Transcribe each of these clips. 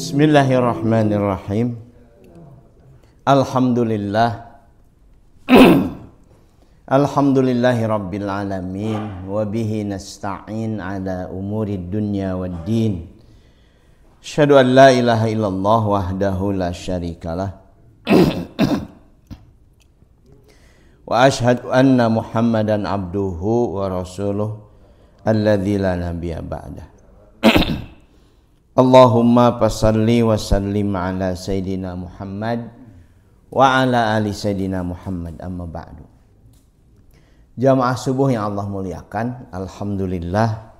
Bismillahirrahmanirrahim. Alhamdulillah. Alhamdulillahi rabbil alamin. Wa bihi nasta'in ala umurid dunya waddin. Asyhadu an la ilaha illallah wahdahu la syarikalah. Wa asyhadu anna Muhammadan abduhu wa rasuluh alladzi la nabiyya ba'dah. Allahumma passalli wa sallim ala Sayyidina Muhammad wa ala ali Sayyidina Muhammad, amma ba'du. Jamaah subuh yang Allah muliakan, alhamdulillah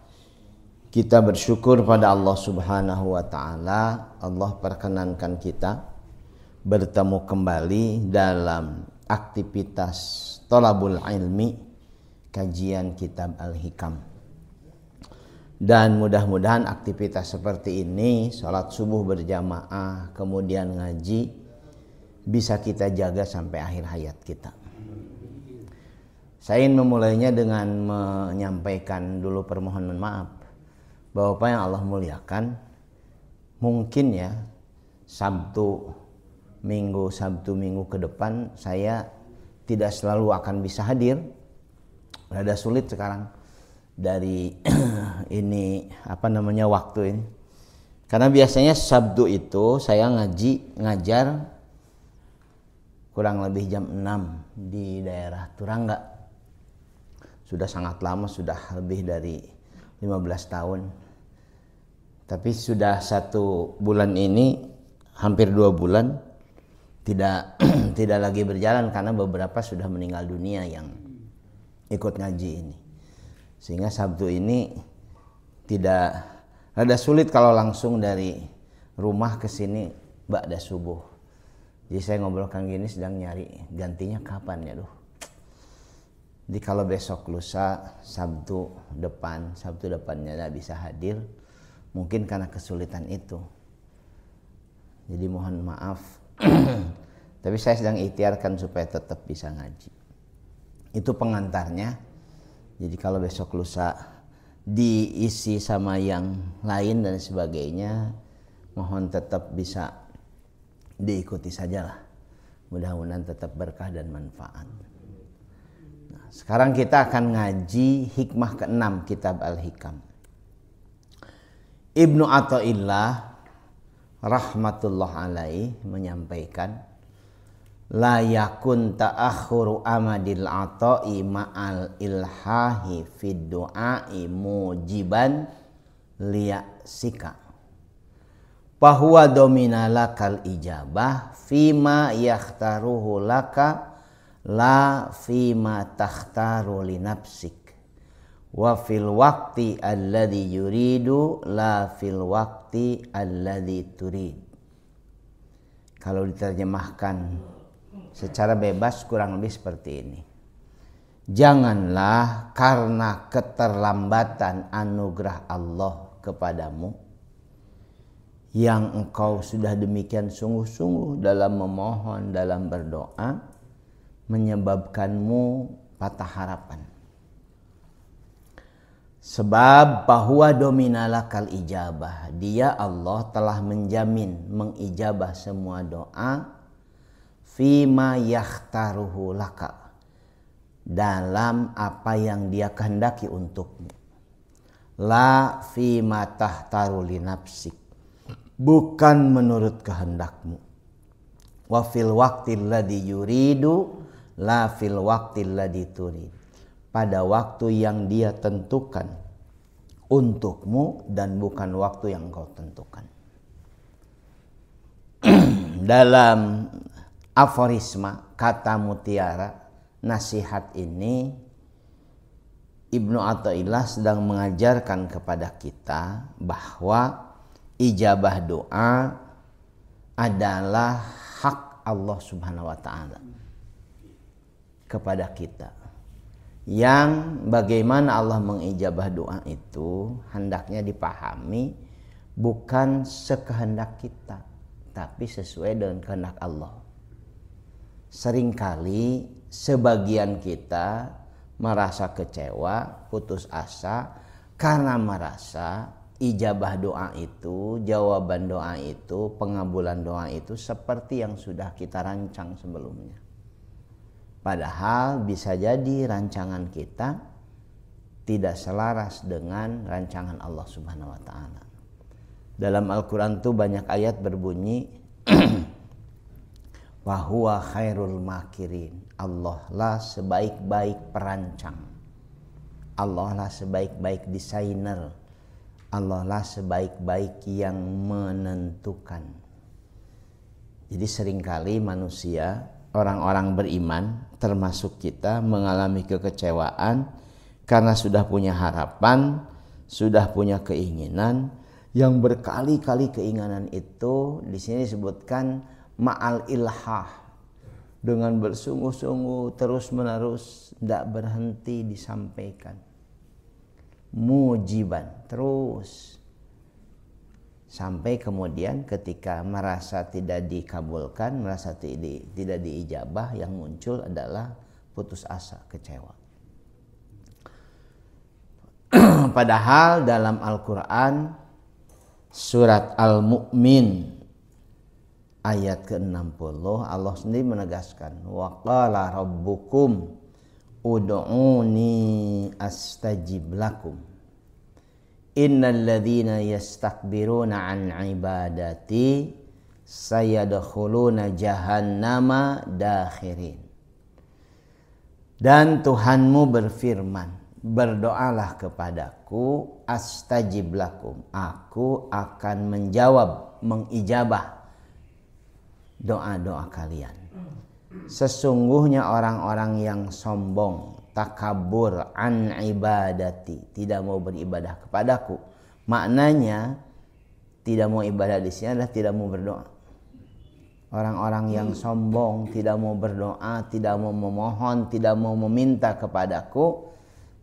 kita bersyukur pada Allah Subhanahu wa taala. Allah perkenankan kita bertemu kembali dalam aktivitas thalabul ilmi, kajian kitab Al-Hikam. Dan mudah-mudahan aktivitas seperti ini, sholat subuh berjamaah, kemudian ngaji, bisa kita jaga sampai akhir hayat kita. Saya ingin memulainya dengan menyampaikan dulu permohonan maaf bahwa Bapak yang Allah muliakan, mungkin ya Sabtu minggu ke depan saya tidak selalu akan bisa hadir. Rada sulit sekarang dari ini waktu ini, karena biasanya Sabtu itu saya ngajar kurang lebih jam 6 di daerah Turangga. Sudah sangat lama, sudah lebih dari 15 tahun. Tapi sudah 1 bulan ini, hampir 2 bulan tidak lagi berjalan karena beberapa sudah meninggal dunia yang ikut ngaji ini. Sehingga Sabtu ini rada sulit kalau langsung dari rumah ke sini ba'da subuh. Jadi saya ngobrolkan gini, sedang nyari gantinya kapan ya duh. Jadi kalau besok lusa Sabtu depannya tidak bisa hadir, mungkin karena kesulitan itu. Jadi mohon maaf. Tapi saya sedang ikhtiarkan supaya tetap bisa ngaji. Itu pengantarnya. Jadi kalau besok lusa diisi sama yang lain dan sebagainya, mohon tetap bisa diikuti sajalah. Mudah-mudahan tetap berkah dan manfaat. Nah, sekarang kita akan ngaji hikmah ke-6 kitab Al-Hikam. Ibnu Athaillah rahmatullah alaih menyampaikan, la yakun ta'akhuru amadil ata'i ma'al ilhahi fid du'a'i mujiban liya'sika bahwa domina lakal ijabah fima yakhtaruhu laka la fima takhtaru li nafsik wa fil waqti alladhi yuridu la fil waqti alladhi turid. Kalau diterjemahkan secara bebas kurang lebih seperti ini. Janganlah karena keterlambatan anugerah Allah kepadamu yang engkau sudah demikian sungguh-sungguh dalam memohon, dalam berdoa, menyebabkanmu patah harapan. Sebab bahwa dominalakal ijabah, dia Allah telah menjamin mengijabah semua doa fima yakhtaruhu laka, dalam apa yang dia kehendaki untukmu, la fima tahtaru li nafsik, bukan menurut kehendakmu, wa fil waqtil ladzi yuridu la fil waqtil ladzi turid, pada waktu yang dia tentukan untukmu dan bukan waktu yang engkau tentukan. Dalam aforisma, kata mutiara, nasihat ini Ibnu Athaillah sedang mengajarkan kepada kita bahwa ijabah doa adalah hak Allah Subhanahu wa taala kepada kita. Yang bagaimana Allah mengijabah doa itu hendaknya dipahami bukan sekehendak kita, tapi sesuai dengan kehendak Allah. Seringkali sebagian kita merasa kecewa, putus asa karena merasa ijabah doa itu, jawaban doa itu, pengabulan doa itu seperti yang sudah kita rancang sebelumnya. Padahal bisa jadi rancangan kita tidak selaras dengan rancangan Allah Subhanahu wa taala. Dalam Al-Qur'an tuh banyak ayat berbunyi wa huwa khairul makirin. Allah lah sebaik-baik perancang. Allah lah sebaik-baik desainer. Allah lah sebaik-baik yang menentukan. Jadi seringkali manusia, orang-orang beriman termasuk kita mengalami kekecewaan karena sudah punya harapan, sudah punya keinginan yang berkali-kali. Keinginan itu di sini disebutkan ma'al ilhah, dengan bersungguh-sungguh terus-menerus tidak berhenti disampaikan, mujiban terus, sampai kemudian ketika merasa tidak dikabulkan, merasa tidak diijabah, yang muncul adalah putus asa, kecewa. Padahal dalam Al-Quran surat Al-Mu'min ayat ke-60 Allah sendiri menegaskan, wa qala rabbukum ud'uni astajib lakum innal ladzina yastakbiruna an ibadati sayadkhuluna jahannama dakhirin. Dan Tuhanmu berfirman, berdoalah kepadaku, astajib lakum, aku akan menjawab, mengijabah doa-doa kalian. Sesungguhnya orang-orang yang sombong, takabur an ibadati, tidak mau beribadah kepadaku. Maknanya tidak mau ibadah di sini adalah tidak mau berdoa. Orang-orang yang sombong, tidak mau berdoa, tidak mau memohon, tidak mau meminta kepadaku,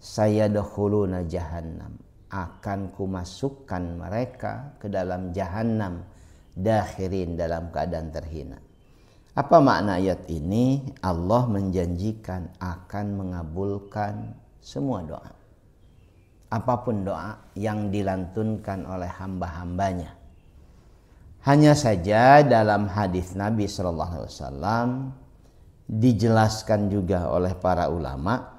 sayadkhuluna jahannam, akan kumasukkan mereka ke dalam jahannam, dakhirin, dalam keadaan terhina. Apa makna ayat ini? Allah menjanjikan akan mengabulkan semua doa, apapun doa yang dilantunkan oleh hamba-hambanya. Hanya saja dalam hadis Nabi SAW dijelaskan juga oleh para ulama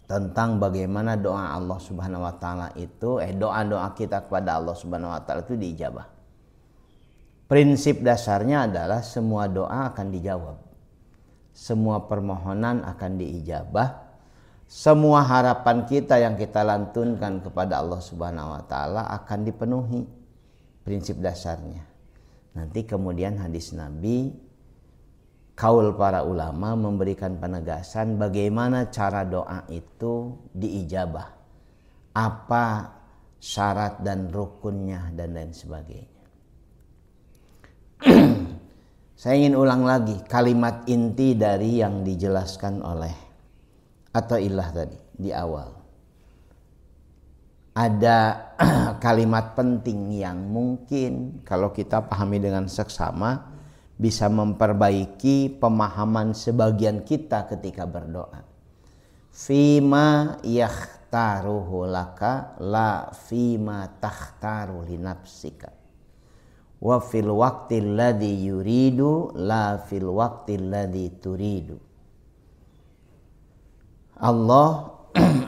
tentang bagaimana doa Allah Subhanahu wa taala itu, doa-doa kita kepada Allah Subhanahu wa taala itu diijabah. Prinsip dasarnya adalah semua doa akan dijawab. Semua permohonan akan diijabah. Semua harapan kita yang kita lantunkan kepada Allah Subhanahu wa taala akan dipenuhi. Prinsip dasarnya. Nanti kemudian hadis Nabi, kaul para ulama memberikan penegasan bagaimana cara doa itu diijabah, apa syarat dan rukunnya dan lain sebagainya. Saya ingin ulang lagi kalimat inti dari yang dijelaskan oleh Athaillah tadi di awal. Ada kalimat penting yang mungkin kalau kita pahami dengan seksama bisa memperbaiki pemahaman sebagian kita ketika berdoa. Fima yakhtaruhu laka la fima takhtaru li nafsika. Wa fil waqtil ladzi yuridu la fil waqtil ladzi turidu. Allah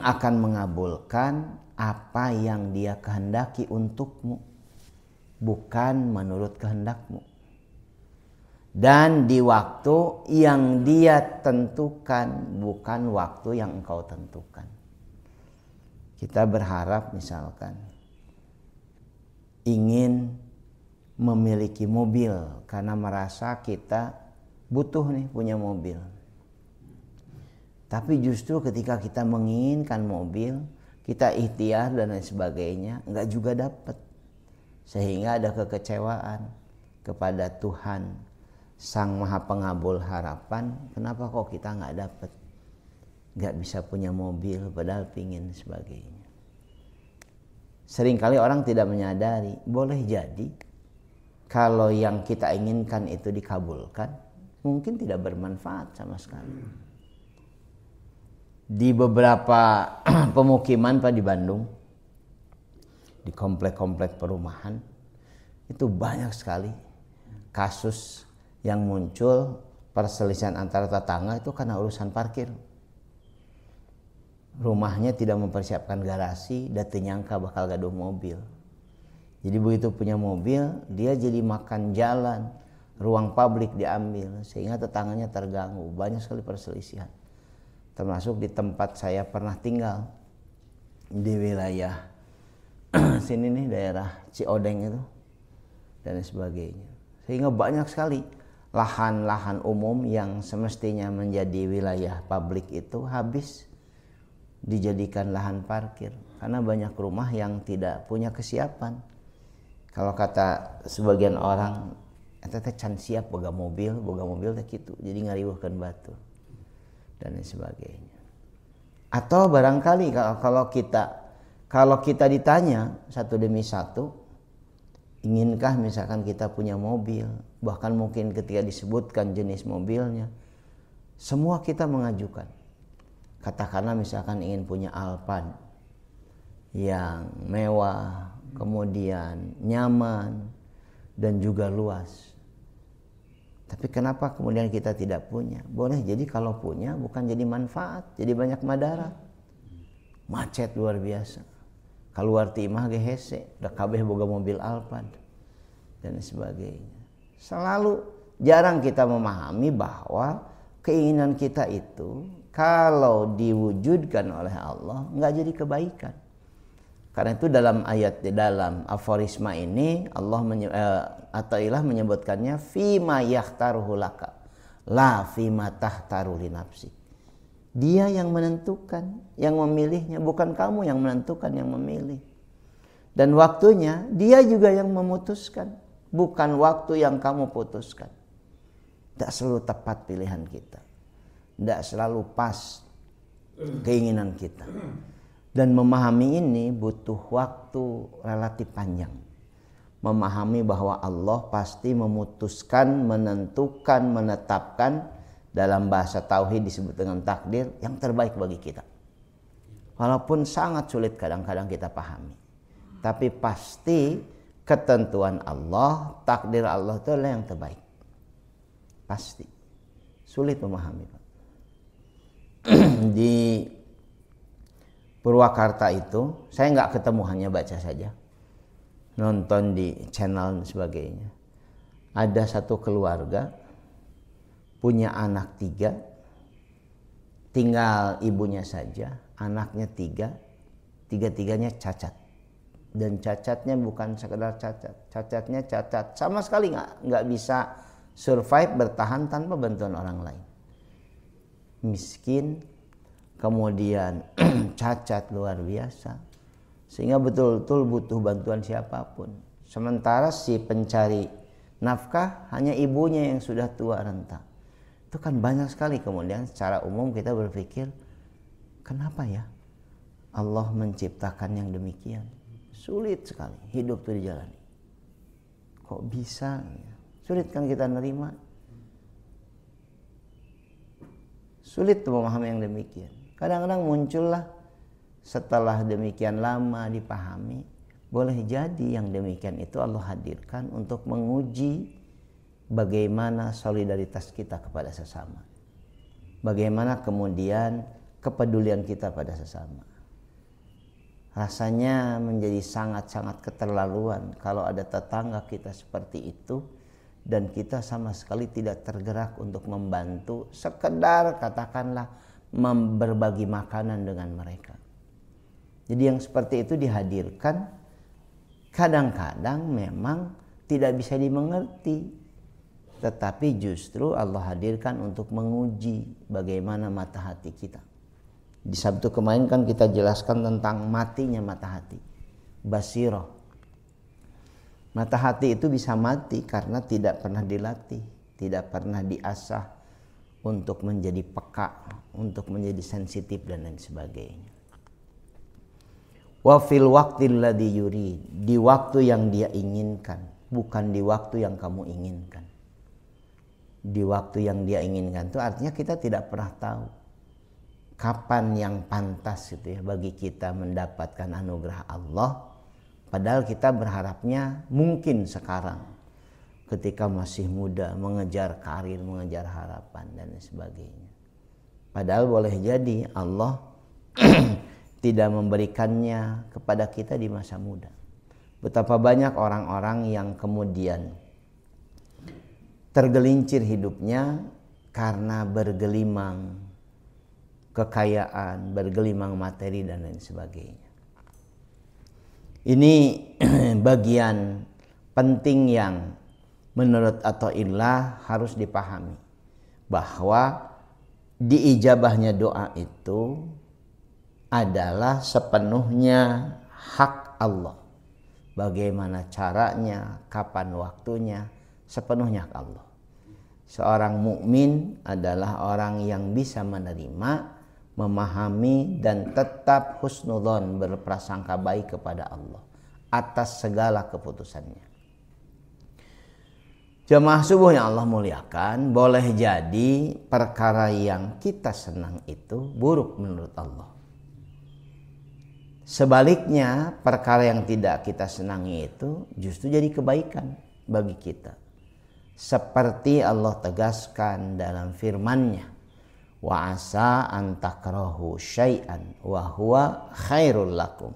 akan mengabulkan apa yang Dia kehendaki untukmu, bukan menurut kehendakmu, dan di waktu yang Dia tentukan, bukan waktu yang engkau tentukan. Kita berharap misalkan ingin memiliki mobil karena merasa kita butuh nih punya mobil. Tapi justru ketika kita menginginkan mobil, kita ikhtiar dan lain sebagainya, enggak juga dapat. Sehingga ada kekecewaan kepada Tuhan, Sang Maha Pengabul harapan. Kenapa kok kita enggak dapat? Enggak bisa punya mobil padahal pingin sebagainya. Seringkali orang tidak menyadari, boleh jadi kalau yang kita inginkan itu dikabulkan, mungkin tidak bermanfaat sama sekali. Di beberapa pemukiman Pak di Bandung di komplek-komplek perumahan itu banyak sekali kasus yang muncul perselisihan antara tetangga itu karena urusan parkir. Rumahnya tidak mempersiapkan garasi, dan nyangka bakal gaduh mobil. Jadi begitu punya mobil, dia jadi makan jalan, ruang publik diambil, sehingga tetangganya terganggu. Banyak sekali perselisihan. Termasuk di tempat saya pernah tinggal, di wilayah sini nih, daerah Ciodeng itu, dan sebagainya. Sehingga banyak sekali lahan-lahan umum yang semestinya menjadi wilayah publik itu habis dijadikan lahan parkir karena banyak rumah yang tidak punya kesiapan. Kalau kata sebagian orang, eta teh can siap boga mobil teh kitu, jadi ngariweuhkeun batur dan sebagainya. Atau barangkali kalau kita ditanya satu demi satu, inginkah misalkan kita punya mobil, bahkan mungkin ketika disebutkan jenis mobilnya, semua kita mengajukan. Katakanlah misalkan ingin punya Alphard yang mewah, kemudian nyaman, dan juga luas. Tapi kenapa kemudian kita tidak punya? Boleh jadi kalau punya bukan jadi manfaat, jadi banyak madarat. Macet luar biasa. Keluar timah ge hese, da kabeh boga mobil Alphard dan sebagainya. Selalu jarang kita memahami bahwa keinginan kita itu kalau diwujudkan oleh Allah nggak jadi kebaikan. Karena itu dalam ayat, dalam aforisma ini Athaillah menyebutkannya fima yakhtaruhu laka la fima tahtaru li nafsi. Dia yang menentukan, yang memilihnya, bukan kamu yang menentukan, yang memilih. Dan waktunya dia juga yang memutuskan, bukan waktu yang kamu putuskan. Tidak selalu tepat pilihan kita, tidak selalu pas keinginan kita. Dan memahami ini butuh waktu relatif panjang. Memahami bahwa Allah pasti memutuskan, menentukan, menetapkan, dalam bahasa tauhid disebut dengan takdir, yang terbaik bagi kita. Walaupun sangat sulit kadang-kadang kita pahami, tapi pasti ketentuan Allah, takdir Allah itu adalah yang terbaik. Pasti. Sulit memahami, Pak. Di Purwakarta itu, saya nggak ketemu, hanya baca saja, nonton di channel dan sebagainya. Ada satu keluarga punya anak 3, tinggal ibunya saja, anaknya 3, tiga-tiganya cacat. Dan cacatnya bukan sekedar cacat, cacatnya cacat sama sekali nggak bisa survive, bertahan tanpa bantuan orang lain. Miskin, kemudian cacat luar biasa, sehingga betul-betul butuh bantuan siapapun. Sementara si pencari nafkah hanya ibunya yang sudah tua renta. Itu kan banyak sekali. Kemudian secara umum kita berpikir, kenapa ya Allah menciptakan yang demikian? Sulit sekali hidup itu dijalani. Kok bisa? Sulit kan kita nerima? Sulit memahami yang demikian. Kadang-kadang muncullah setelah demikian lama dipahami, boleh jadi yang demikian itu Allah hadirkan untuk menguji bagaimana solidaritas kita kepada sesama. Bagaimana kemudian kepedulian kita pada sesama. Rasanya menjadi sangat-sangat keterlaluan kalau ada tetangga kita seperti itu dan kita sama sekali tidak tergerak untuk membantu, sekedar katakanlah berbagi makanan dengan mereka. Jadi yang seperti itu dihadirkan kadang-kadang memang tidak bisa dimengerti, tetapi justru Allah hadirkan untuk menguji bagaimana mata hati kita. Di Sabtu kemarin kan kita jelaskan tentang matinya mata hati, basiroh. Mata hati itu bisa mati karena tidak pernah dilatih, tidak pernah diasah untuk menjadi peka, untuk menjadi sensitif dan lain sebagainya. Wa fil waqtil ladzi yurid, di waktu yang dia inginkan, bukan di waktu yang kamu inginkan. Di waktu yang dia inginkan itu artinya kita tidak pernah tahu kapan yang pantas gitu ya bagi kita mendapatkan anugerah Allah, Padahal kita berharapnya mungkin sekarang ketika masih muda mengejar karir, mengejar harapan dan sebagainya. Padahal boleh jadi Allah tidak memberikannya kepada kita di masa muda. Betapa banyak orang-orang yang kemudian tergelincir hidupnya karena bergelimang kekayaan, bergelimang materi dan lain sebagainya. Ini bagian penting yang menurut Athaillah harus dipahami, bahwa diijabahnya doa itu adalah sepenuhnya hak Allah. Bagaimana caranya, kapan waktunya, sepenuhnya hak Allah. Seorang mukmin adalah orang yang bisa menerima, memahami dan tetap husnudzon, berprasangka baik kepada Allah atas segala keputusannya. Jamaah subuh yang Allah muliakan, boleh jadi perkara yang kita senang itu buruk menurut Allah. Sebaliknya, perkara yang tidak kita senangi itu justru jadi kebaikan bagi kita. Seperti Allah tegaskan dalam firman-Nya, wa asa an takrahu syai'an wa huwa khairul lakum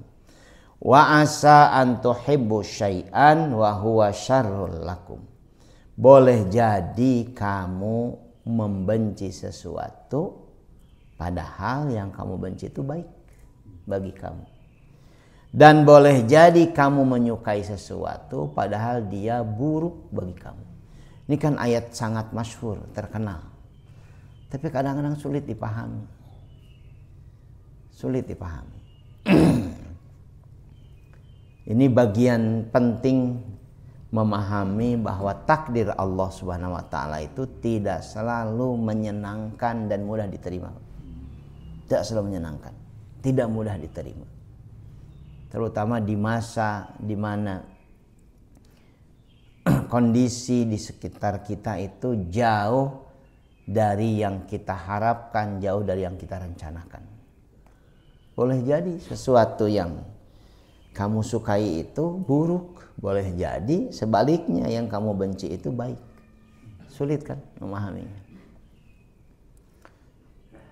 wa asa an tuhibbu syai'an wa huwa syarrul lakum. Boleh jadi kamu membenci sesuatu padahal yang kamu benci itu baik bagi kamu, dan boleh jadi kamu menyukai sesuatu padahal dia buruk bagi kamu. Ini kan ayat sangat masyhur, terkenal, tapi kadang-kadang sulit dipahami. Ini bagian penting memahami bahwa takdir Allah Subhanahu wa taala itu tidak selalu menyenangkan dan mudah diterima. Tidak selalu menyenangkan, tidak mudah diterima. Terutama di masa di mana kondisi di sekitar kita itu jauh dari yang kita harapkan, jauh dari yang kita rencanakan. Boleh jadi sesuatu yang kamu sukai itu buruk, boleh jadi sebaliknya yang kamu benci itu baik. Sulit kan memahaminya.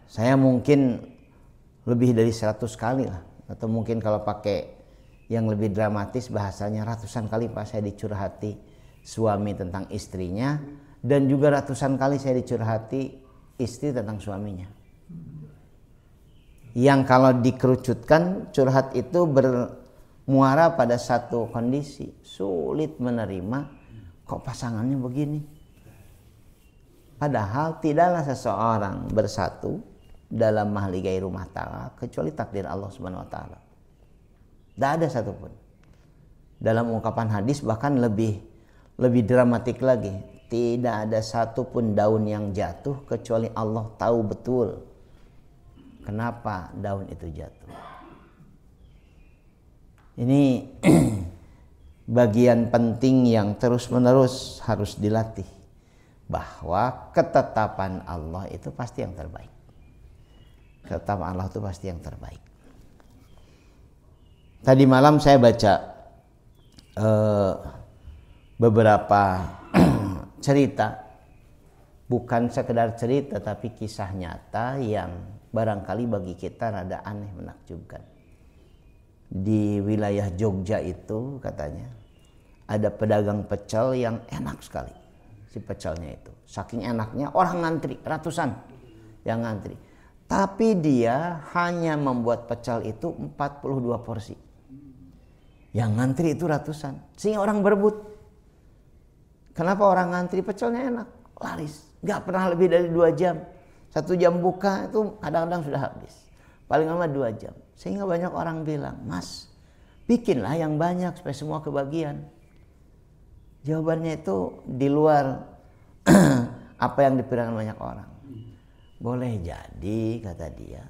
Saya mungkin lebih dari 100 kali lah, atau mungkin kalau pakai yang lebih dramatis bahasanya ratusan kali Pak saya dicurhati suami tentang istrinya, dan juga ratusan kali saya dicurhati istri tentang suaminya. Yang kalau dikerucutkan curhat itu bermuara pada satu kondisi, sulit menerima kok pasangannya begini. Padahal tidaklah seseorang bersatu dalam mahligai rumah tangga kecuali takdir Allah Subhanahu wa taala. Tidak ada satupun. Dalam ungkapan hadis bahkan lebih dramatik lagi. Tidak ada satupun daun yang jatuh kecuali Allah tahu betul kenapa daun itu jatuh. Ini bagian penting yang terus-menerus harus dilatih, bahwa ketetapan Allah itu pasti yang terbaik. Ketetapan Allah itu pasti yang terbaik. Tadi malam saya baca beberapa cerita, bukan sekedar cerita tapi kisah nyata yang barangkali bagi kita rada aneh, menakjubkan. Di wilayah Jogja itu katanya ada pedagang pecel yang enak sekali, si pecelnya itu saking enaknya orang ngantri, ratusan yang ngantri, tapi dia hanya membuat pecel itu 42 porsi, yang ngantri itu ratusan, sehingga orang berebut. Kenapa orang ngantri? Pecelnya enak, laris, gak pernah lebih dari 2 jam. 1 jam buka itu kadang-kadang sudah habis, paling lama 2 jam. Sehingga banyak orang bilang, Mas, bikinlah yang banyak supaya semua kebagian. Jawabannya itu di luar apa yang dipikirkan banyak orang. Boleh jadi, kata dia,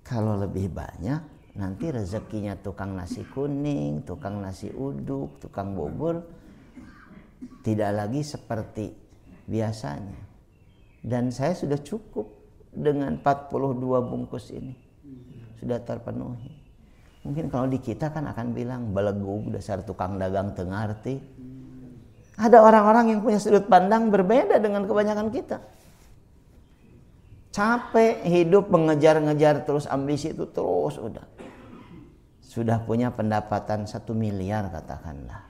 kalau lebih banyak nanti rezekinya tukang nasi kuning, tukang nasi uduk, tukang bubur tidak lagi seperti biasanya. Dan saya sudah cukup dengan 42 bungkus ini, sudah terpenuhi. Mungkin kalau di kita kan akan bilang belegug dasar tukang dagang teu ngarti. Ada orang-orang yang punya sudut pandang berbeda dengan kebanyakan kita. Capek hidup mengejar-ngejar terus ambisi itu terus udah. Sudah punya pendapatan 1 miliar katakanlah.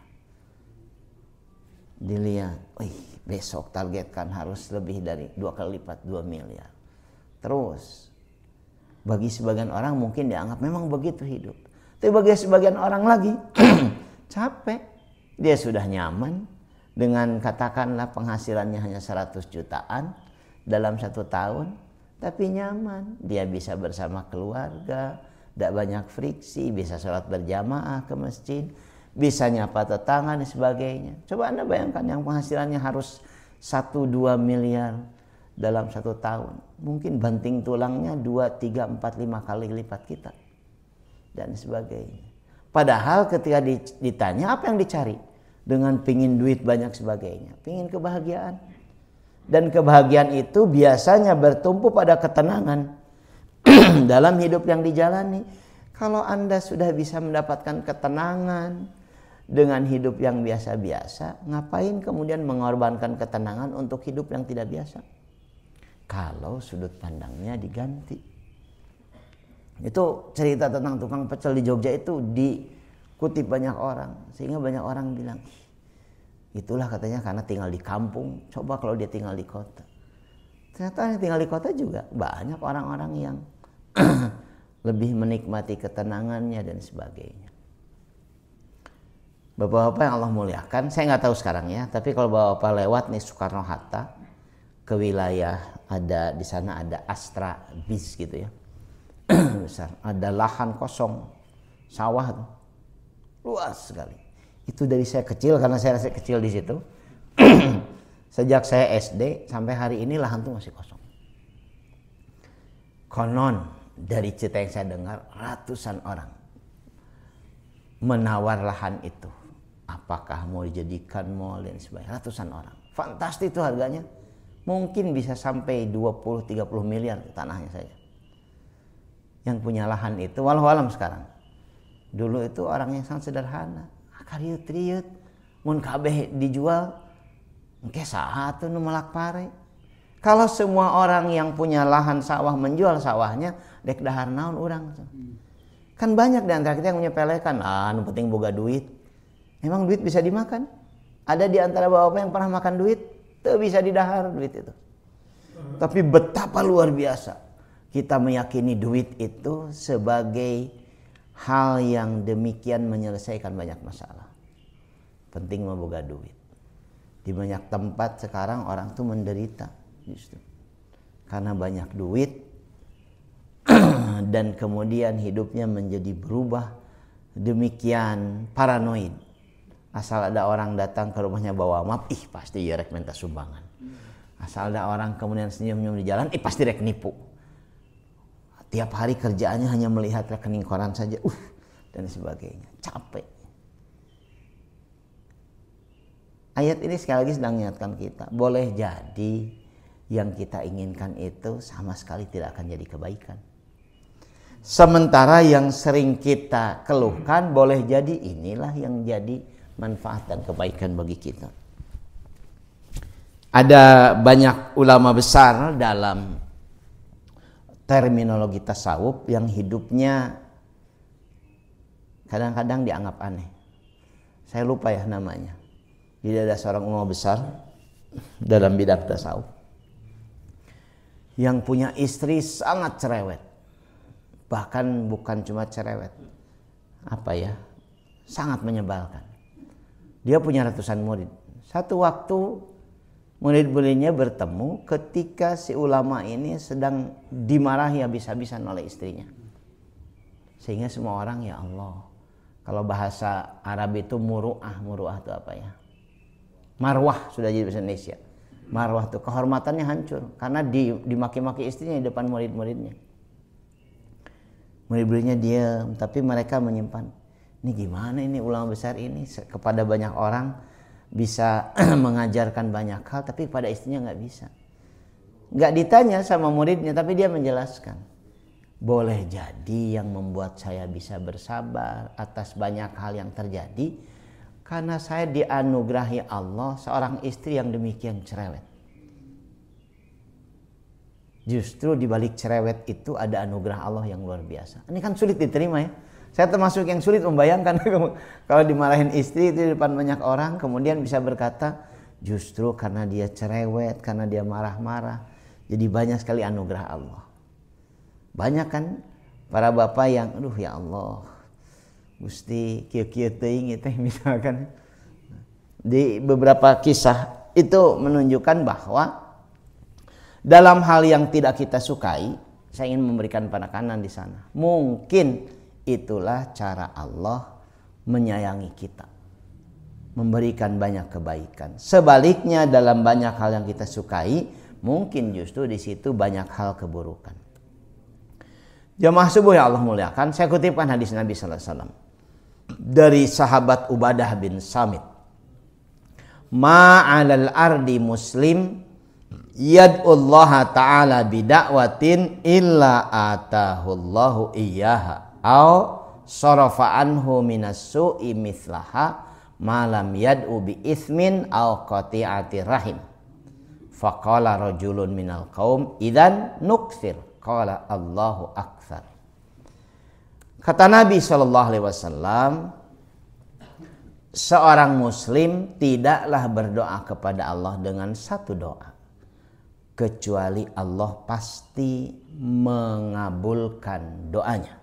Dilihat, besok targetkan harus lebih dari 2 kali lipat 2 miliar. Terus bagi sebagian orang mungkin dianggap memang begitu hidup. Tapi bagi sebagian orang lagi capek. Dia sudah nyaman dengan katakanlah penghasilannya hanya 100 jutaan dalam 1 tahun. Tapi nyaman. Dia bisa bersama keluarga, tidak banyak friksi, bisa sholat berjamaah ke masjid, bisa nyapa tetangga dan sebagainya. Coba Anda bayangkan yang penghasilannya harus 1-2 miliar dalam 1 tahun, mungkin banting tulangnya 2, 3, 4, 5 kali lipat kita dan sebagainya. Padahal ketika ditanya apa yang dicari dengan pingin duit banyak sebagainya, pingin kebahagiaan, dan kebahagiaan itu biasanya bertumpu pada ketenangan dalam hidup yang dijalani. Kalau Anda sudah bisa mendapatkan ketenangan dengan hidup yang biasa-biasa, ngapain kemudian mengorbankan ketenangan untuk hidup yang tidak biasa? Kalau sudut pandangnya diganti. Itu cerita tentang tukang pecel di Jogja itu dikutip banyak orang. Sehingga banyak orang bilang, itulah katanya karena tinggal di kampung. Coba kalau dia tinggal di kota. Ternyata yang tinggal di kota juga banyak orang-orang yang lebih menikmati ketenangannya dan sebagainya. Bapak-bapak yang Allah muliakan, saya nggak tahu sekarang ya, tapi kalau bapak-bapak lewat nih Soekarno-Hatta ke wilayah, ada di sana ada Astra bis gitu ya. Besar, ada lahan kosong, sawah tuh. Luas sekali. Itu dari saya kecil, karena saya kecil di situ. Sejak saya SD sampai hari ini lahan tuh masih kosong. Konon dari cerita yang saya dengar, ratusan orang menawar lahan itu. Apakah mau dijadikan mall dan sebagainya. Ratusan orang. Fantastis itu harganya. Mungkin bisa sampai 20-30 miliar tanahnya saja. Yang punya lahan itu, walau alam sekarang. Dulu itu orang yang sangat sederhana. Kariut-riut, mun kabeh dijual, engke saha tuh nu melak pare. Kalau semua orang yang punya lahan sawah menjual sawahnya, dek dahar naon urang tuh. Kan banyak di antara kita yang menyepelekan, nu penting boga duit. Emang duit bisa dimakan? Ada di antara bapak-bapak yang pernah makan duit? Tuh bisa didahar duit itu. Tapi betapa luar biasa kita meyakini duit itu sebagai hal yang demikian menyelesaikan banyak masalah. Penting memboga duit. Di banyak tempat sekarang orang tuh menderita justru karena banyak duit dan kemudian hidupnya menjadi berubah demikian paranoid. Asal ada orang datang ke rumahnya bawa map, pasti ya rek minta sumbangan. Asal ada orang kemudian senyum-senyum di jalan, pasti rek nipu. Tiap hari kerjaannya hanya melihat rekening koran saja, dan sebagainya. Capek. Ayat ini sekali lagi sedang mengingatkan kita, boleh jadi yang kita inginkan itu sama sekali tidak akan jadi kebaikan. Sementara yang sering kita keluhkan boleh jadi inilah yang jadi manfaat dan kebaikan bagi kita. Ada banyak ulama besar dalam terminologi tasawuf yang hidupnya kadang-kadang dianggap aneh. Saya lupa ya namanya. Jadi ada seorang ulama besar dalam bidang tasawuf yang punya istri sangat cerewet. Bahkan bukan cuma cerewet. Sangat menyebalkan. Dia punya ratusan murid. Satu waktu murid-muridnya bertemu ketika si ulama ini sedang dimarahi habis-habisan oleh istrinya. Sehingga semua orang, ya Allah, kalau bahasa Arab itu muru'ah itu apa ya? Marwah sudah jadi bahasa Indonesia. Marwah itu kehormatannya hancur karena dimaki-maki istrinya di depan murid-muridnya. Murid-muridnya diam, tapi mereka menyimpan. Ini gimana ini ulama besar ini kepada banyak orang bisa mengajarkan banyak hal, tapi pada istrinya nggak bisa. Nggak ditanya sama muridnya, tapi dia menjelaskan. Boleh jadi yang membuat saya bisa bersabar atas banyak hal yang terjadi karena saya dianugerahi Allah seorang istri yang demikian cerewet. Justru di balik cerewet itu ada anugerah Allah yang luar biasa. Ini kan sulit diterima ya. Saya termasuk yang sulit membayangkan kalau dimarahin istri itu di depan banyak orang kemudian bisa berkata justru karena dia cerewet, karena dia marah-marah. Jadi banyak sekali anugerah Allah. Banyak kan para bapak yang aduh ya Allah Gusti kieu-kieu teuing teh misalkan. Di beberapa kisah itu menunjukkan bahwa dalam hal yang tidak kita sukai, saya ingin memberikan penekanan di sana. Mungkin itulah cara Allah menyayangi kita, memberikan banyak kebaikan. Sebaliknya dalam banyak hal yang kita sukai, mungkin justru di situ banyak hal keburukan. Jamaah subuh yang Allah muliakan, saya kutipkan hadis Nabi sallallahu alaihi wasallam dari sahabat Ubadah bin Samit. Ma'alal ardi muslim yad'ullaha ta'ala bida'watin illa atahullahu iyyaha au sarafa anhu minas su'i mithlaha malam yad'u bi itsmin au qati'ati rahim. Faqala rajulun minal qaum idzan nuksir. Qala Allahu aktsar. Kata Nabi SAW, seorang muslim tidaklah berdoa kepada Allah dengan satu doa, kecuali Allah pasti mengabulkan doanya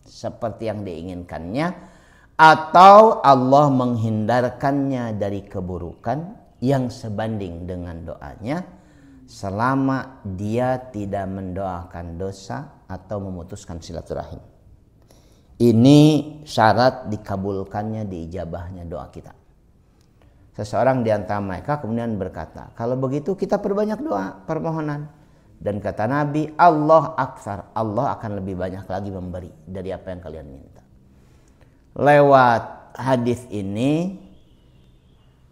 seperti yang diinginkannya, atau Allah menghindarkannya dari keburukan yang sebanding dengan doanya, selama dia tidak mendoakan dosa atau memutuskan silaturahim. Ini syarat dikabulkannya, diijabahnya doa kita. Seseorang di antara mereka kemudian berkata, kalau begitu kita perbanyak doa, permohonan. Dan kata Nabi, Allah aktsar, Allah akan lebih banyak lagi memberi dari apa yang kalian minta. Lewat hadis ini,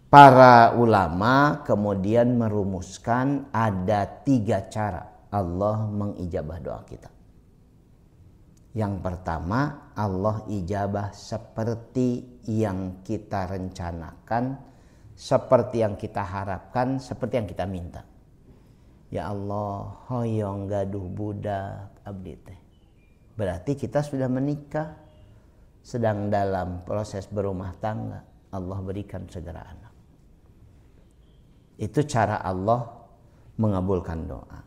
para ulama kemudian merumuskan ada 3 cara Allah mengijabah doa kita. Yang pertama, Allah ijabah seperti yang kita rencanakan, seperti yang kita harapkan, seperti yang kita minta. Ya Allah, hoyong gaduh budak abdi teh. Berarti kita sudah menikah, sedang dalam proses berumah tangga, Allah berikan segera anak. Itu cara Allah mengabulkan doa.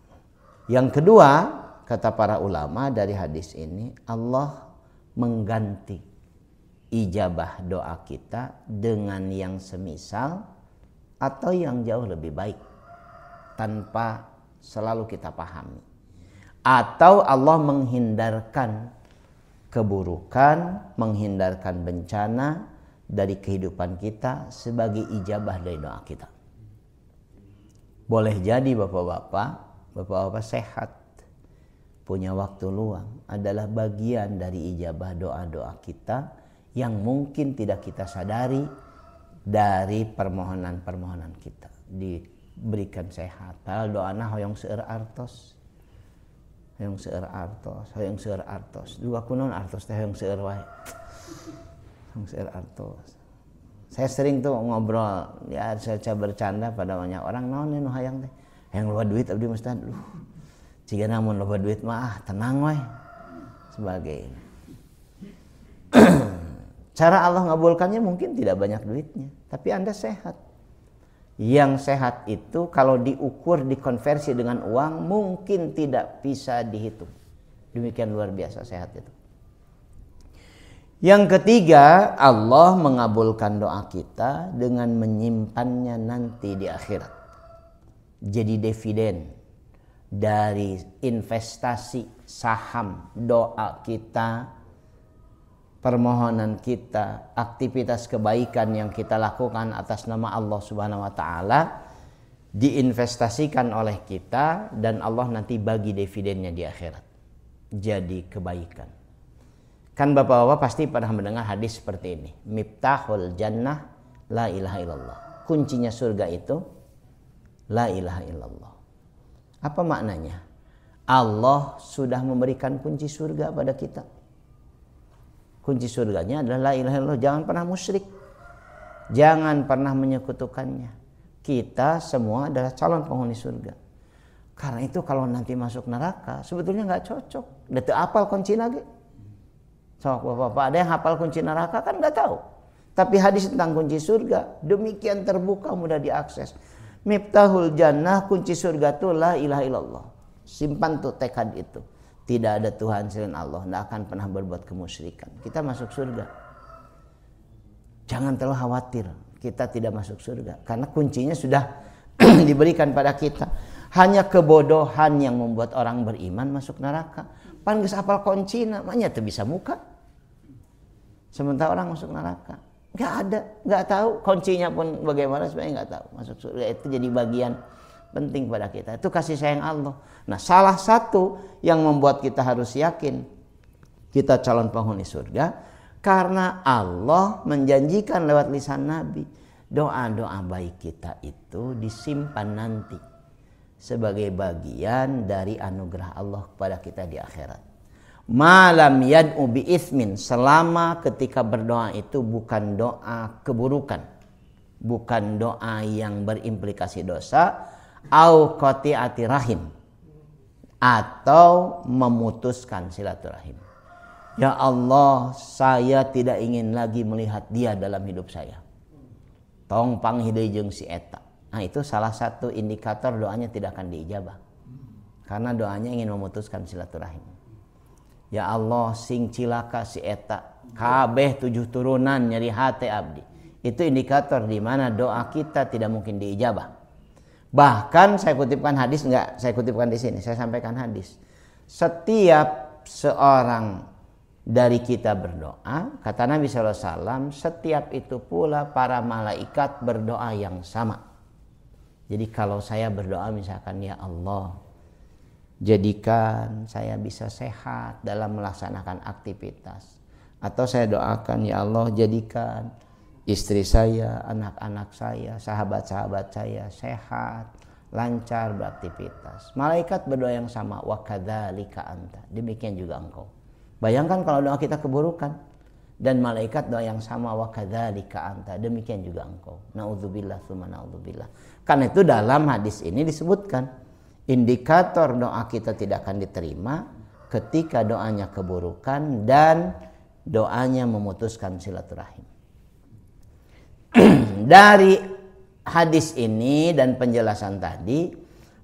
Yang kedua, kata para ulama dari hadis ini, Allah mengganti ijabah doa kita dengan yang semisal atau yang jauh lebih baik tanpa selalu kita pahami. Atau Allah menghindarkan keburukan, menghindarkan bencana dari kehidupan kita sebagai ijabah dari doa kita. Boleh jadi bapak-bapak sehat, punya waktu luang, adalah bagian dari ijabah doa-doa kita yang mungkin tidak kita sadari dari permohonan-permohonan kita. Diberikan sehat, padahal doana hoyong seueur artos. Hoyong seueur artos, hoyong seueur artos. Juga kunaon artos teh hoyong seueur wae. Hoyong seueur artos. Saya sering tuh ngobrol, ya saya bercanda pada banyak orang, naon nu hayang teh. Hayang loba duit abdi mah Ustaz. Jika namun loba duit mah tenang we. Sebagai cara Allah ngabulkannya mungkin tidak banyak duitnya, tapi Anda sehat. Yang sehat itu kalau diukur, dikonversi dengan uang mungkin tidak bisa dihitung. Demikian luar biasa sehat itu. Yang ketiga, Allah mengabulkan doa kita dengan menyimpannya nanti di akhirat. Jadi dividen dari investasi saham doa kita, permohonan kita, aktivitas kebaikan yang kita lakukan atas nama Allah Subhanahu wa taala diinvestasikan oleh kita dan Allah nanti bagi dividennya di akhirat. Jadi kebaikan. Kan bapak-bapak pasti pernah mendengar hadis seperti ini. Miftahul jannah la ilaha illallah. Kuncinya surga itu la ilaha illallah. Apa maknanya? Allah sudah memberikan kunci surga pada kita. Kunci surganya adalah la ilaha illallah. Jangan pernah musyrik, jangan pernah menyekutukannya. Kita semua adalah calon penghuni surga. Karena itu kalau nanti masuk neraka sebetulnya nggak cocok. Udah hafal kunci lagi. So, bapak-bapak ada yang hafal kunci neraka kan nggak tahu. Tapi hadis tentang kunci surga demikian terbuka, mudah diakses. Miftahul jannah, kunci surga itu la ilaha illallah. Simpan tuh tekad itu. Tidak ada Tuhan selain Allah, tidak akan pernah berbuat kemusyrikan. Kita masuk surga. Jangan terlalu khawatir kita tidak masuk surga, karena kuncinya sudah diberikan pada kita. Hanya kebodohan yang membuat orang beriman masuk neraka. Pan geus apal kunci namanya tuh bisa muka. Sementara orang masuk neraka nggak ada, nggak tahu kuncinya pun bagaimana, sebenarnya nggak tahu. Masuk surga itu jadi bagian penting pada kita. Itu kasih sayang Allah. Nah, salah satu yang membuat kita harus yakin kita calon penghuni surga karena Allah menjanjikan lewat lisan Nabi, doa-doa baik kita itu disimpan nanti sebagai bagian dari anugerah Allah kepada kita di akhirat. Malam yad'u bi ismin, selama ketika berdoa itu bukan doa keburukan, bukan doa yang berimplikasi dosa, au qati'ati rahim, atau memutuskan silaturahim. Ya Allah, saya tidak ingin lagi melihat dia dalam hidup saya. Tong panghideui jeung si eta. Nah, itu salah satu indikator doanya tidak akan diijabah. Karena doanya ingin memutuskan silaturahim. Ya Allah, sing cilaka si eta, kabeh 7 turunan nyeri hati abdi. Itu indikator di mana doa kita tidak mungkin diijabah. Bahkan saya kutipkan hadis, enggak saya kutipkan di sini, saya sampaikan hadis. Setiap seorang dari kita berdoa, kata Nabi SAW, setiap itu pula para malaikat berdoa yang sama. Jadi kalau saya berdoa misalkan, ya Allah, jadikan saya bisa sehat dalam melaksanakan aktivitas. Atau saya doakan, ya Allah, jadikan istri saya, anak-anak saya, sahabat-sahabat saya sehat, lancar beraktivitas. Malaikat berdoa yang sama, wa kadzalika anta. Demikian juga engkau. Bayangkan kalau doa kita keburukan dan malaikat doa yang sama, wa kadzalika anta. Demikian juga engkau. Nauzubillah tsumma naudzubillah. Karena itu dalam hadis ini disebutkan indikator doa kita tidak akan diterima ketika doanya keburukan dan doanya memutuskan silaturahim. Dari hadis ini dan penjelasan tadi,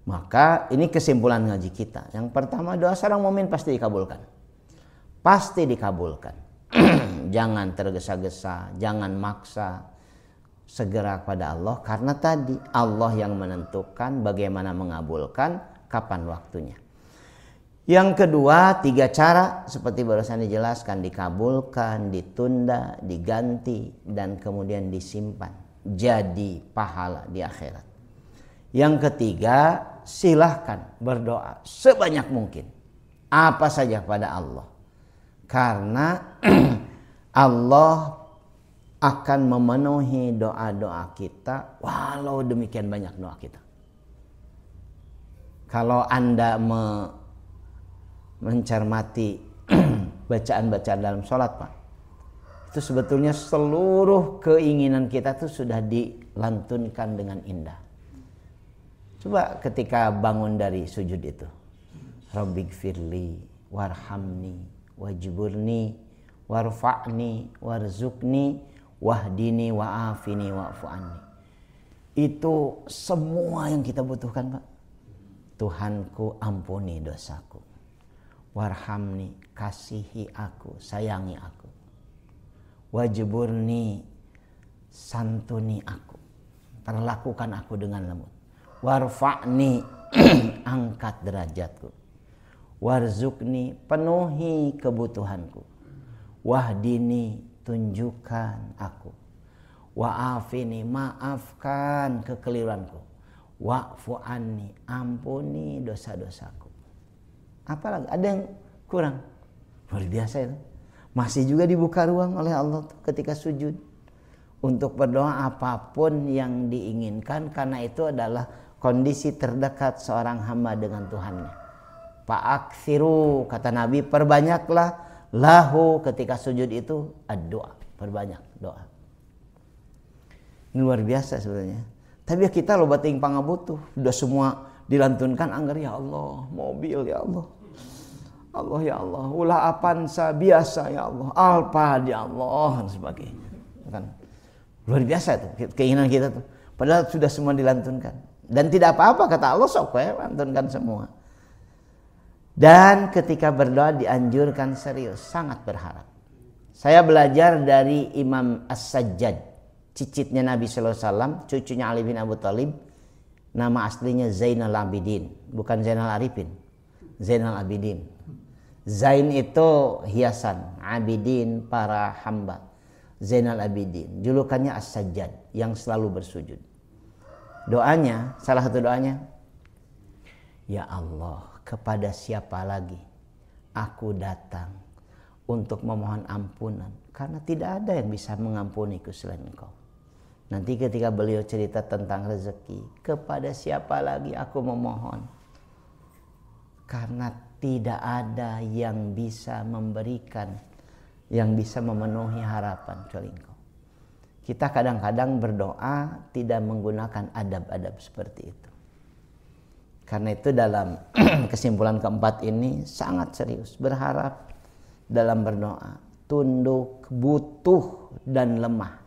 maka ini kesimpulan ngaji kita. Yang pertama, doa seorang mukmin pasti dikabulkan. Pasti dikabulkan. Jangan tergesa-gesa, jangan maksa, segera kepada Allah, karena tadi Allah yang menentukan bagaimana mengabulkan, kapan waktunya. Yang kedua, 3 cara seperti barusan dijelaskan, dikabulkan, ditunda, diganti, dan kemudian disimpan jadi pahala di akhirat. Yang ketiga, silahkan berdoa sebanyak mungkin apa saja pada Allah, karena Allah akan memenuhi doa-doa kita walau demikian banyak doa kita. Kalau Anda mencermati bacaan-bacaan dalam sholat, Pak, itu sebetulnya seluruh keinginan kita itu sudah dilantunkan dengan indah. Coba ketika bangun dari sujud itu, Rabbighfirli warhamni wajburni warfa'ni warzuqni wahdini wa'afini wa'fu anni. Itu semua yang kita butuhkan, Pak. Tuhanku, ampuni dosaku. Warhamni, kasihi aku, sayangi aku. Wajburni, santuni aku, perlakukan aku dengan lembut. Warfa'ni, angkat derajatku. Warzuqni, penuhi kebutuhanku. Wahdini, tunjukkan aku. Wa'afini, maafkan kekeliruanku. Wa'fu anni, ampuni dosa-dosaku. Apalagi ada yang kurang? Luar biasa itu. Masih juga dibuka ruang oleh Allah ketika sujud untuk berdoa apapun yang diinginkan, karena itu adalah kondisi terdekat seorang hamba dengan Tuhannya. Fa'aksiru, kata Nabi, perbanyaklah lahu ketika sujud itu doa, perbanyak doa. Ini luar biasa sebenarnya. Tapi ya kita lo bating pangabutuh, udah semua dilantunkan anggar, ya Allah, mobil ya Allah. Allah ya Allah, ulah Avanza biasa ya Allah, Alphard ya Allah dan sebagainya. Kan luar biasa itu keinginan kita tuh. Padahal sudah semua dilantunkan. Dan tidak apa-apa kata Allah, sok ya lantunkan semua. Dan ketika berdoa dianjurkan serius, sangat berharap. Saya belajar dari Imam As-Sajjad, cicitnya Nabi sallallahu alaihi wasallam, cucunya Ali bin Abi Thalib. Nama aslinya Zainal Abidin, bukan Zainal Arifin. Zainal Abidin. Zain itu hiasan, Abidin para hamba. Zainal Abidin, julukannya As-Sajjad, yang selalu bersujud. Doanya, salah satu doanya, ya Allah, kepada siapa lagi aku datang untuk memohon ampunan, karena tidak ada yang bisa mengampuniku selain Engkau. Nanti ketika beliau cerita tentang rezeki, kepada siapa lagi aku memohon, karena tidak ada yang bisa memberikan, yang bisa memenuhi harapan kecuali Engkau. Kita kadang-kadang berdoa tidak menggunakan adab-adab seperti itu. Karena itu dalam kesimpulan keempat ini sangat serius, berharap dalam berdoa, tunduk, butuh dan lemah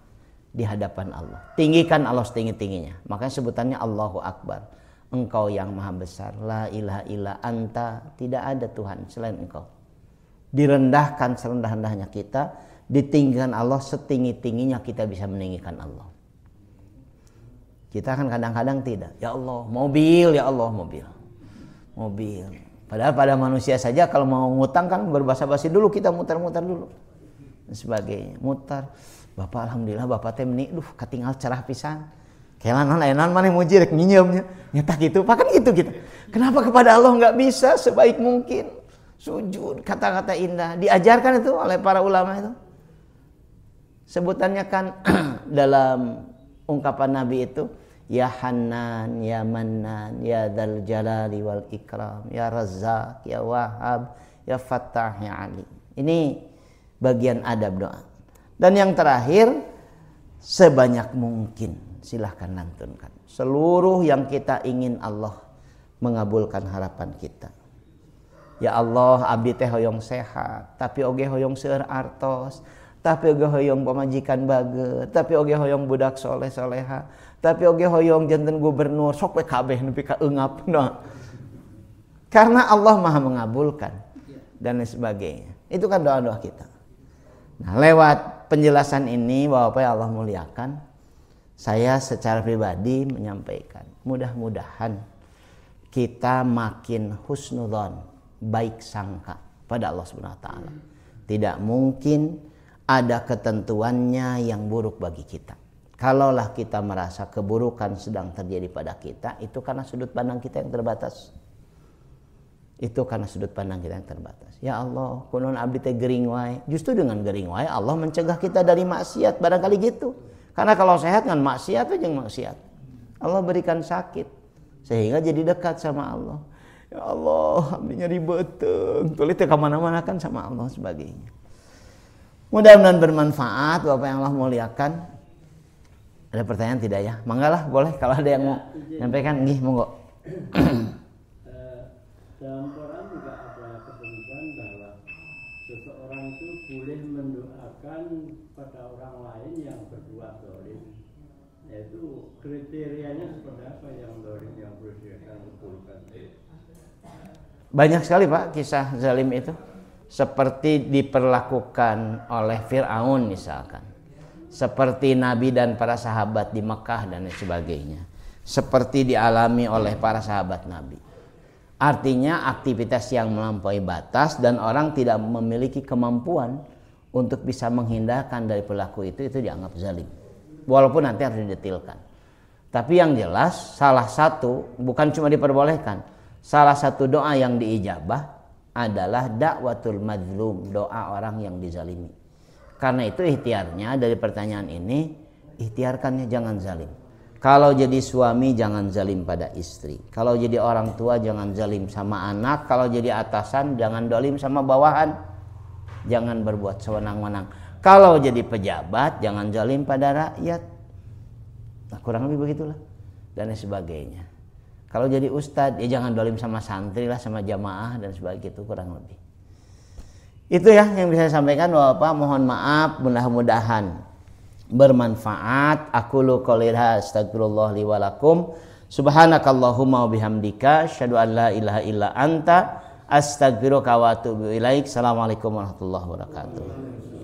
di hadapan Allah. Tinggikan Allah setinggi-tingginya. Makanya sebutannya Allahu Akbar. Engkau yang maha besar, la ilaha illa anta, tidak ada Tuhan selain Engkau. Direndahkan serendah-rendahnya kita, ditinggikan Allah setinggi-tingginya kita bisa meninggikan Allah. Kita kan kadang-kadang tidak. Ya Allah, mobil, ya Allah, mobil. Mobil. Padahal pada manusia saja kalau mau ngutang kan berbasa-basi dulu, kita muter-muter dulu. Dan sebagainya. Muter. Bapak alhamdulillah bapak teh menik, katingal cerah pisan. Kelanan layanan mana mujir nyinyemnya. Nyata gitu, kan gitu kita. Kenapa kepada Allah nggak bisa sebaik mungkin? Sujud, kata-kata indah. Diajarkan itu oleh para ulama itu. Sebutannya kan dalam ungkapan Nabi itu, ya Hanan, ya Mannan, ya Dzal Jalali wal Ikram, ya Razzaq, ya Wahhab, ya Fattah, ya Ali. Ini bagian adab doa. Dan yang terakhir, sebanyak mungkin silahkan lantunkan seluruh yang kita ingin Allah mengabulkan harapan kita. Ya Allah, abdi teh hoyong sehat, tapi oge hoyong seueur artos, tapi oge hoyong pamajikan bageut, tapi oge hoyong budak soleh soleha, tapi oge hoyong janten gubernur, sok we kabeh nepi ka eungap. Nah, karena Allah Maha mengabulkan dan lain sebagainya. Itu kan doa-doa kita. Nah, lewat penjelasan ini Bapak yang Allah muliakan, saya secara pribadi menyampaikan, mudah-mudahan kita makin husnudzon, baik sangka pada Allah Subhanahu wa taala. Tidak mungkin ada ketentuannya yang buruk bagi kita. Kalaulah kita merasa keburukan sedang terjadi pada kita, itu karena sudut pandang kita yang terbatas. Itu karena sudut pandang kita yang terbatas. Ya Allah, kunon abdi teh gering wae. Justru dengan gering wae Allah mencegah kita dari maksiat, barangkali gitu. Karena kalau sehat kan maksiat aja maksiat. Allah berikan sakit sehingga jadi dekat sama Allah. Ya Allah, abdinya ribeteng. Tulis teh ka mana-mana kan sama Allah sebagainya. Mudah-mudahan bermanfaat Bapak yang Allah muliakan. Ada pertanyaan tidak ya? Manggalah, boleh kalau ada yang mau nyampaikan, nggih monggo. Dalam Quran juga ada ketentuan bahwa seseorang itu boleh mendoakan pada orang lain yang berbuat zalim. Yaitu kriterianya seperti apa yang zalim yang boleh dikabulkan? Banyak sekali Pak kisah zalim itu. Seperti diperlakukan oleh Fir'aun misalkan. Seperti Nabi dan para sahabat di Mekah dan sebagainya. Seperti dialami oleh para sahabat Nabi. Artinya aktivitas yang melampaui batas dan orang tidak memiliki kemampuan untuk bisa menghindarkan dari perilaku itu dianggap zalim. Walaupun nanti harus didetilkan. Tapi yang jelas salah satu, bukan cuma diperbolehkan, salah satu doa yang diijabah adalah dakwatul mazlum, doa orang yang dizalimi. Karena itu ikhtiarnya dari pertanyaan ini, ikhtiarkannya jangan zalim. Kalau jadi suami jangan zalim pada istri. Kalau jadi orang tua jangan zalim sama anak. Kalau jadi atasan jangan zalim sama bawahan. Jangan berbuat sewenang-wenang. Kalau jadi pejabat jangan zalim pada rakyat. Nah, kurang lebih begitulah dan sebagainya. Kalau jadi ustadz ya jangan zalim sama santri lah, sama jamaah dan sebagainya, itu kurang lebih. Itu ya yang bisa saya sampaikan. Bapak mohon maaf, mudah-mudahan bermanfaat. Aqulu qouli hadza astagfirullah li wa lakum. Subhanakallahumma wa bihamdika asyhadu an la ilaha illa anta astaghfiruka wa atubu ilaik. Assalamualaikum warahmatullahi wabarakatuh.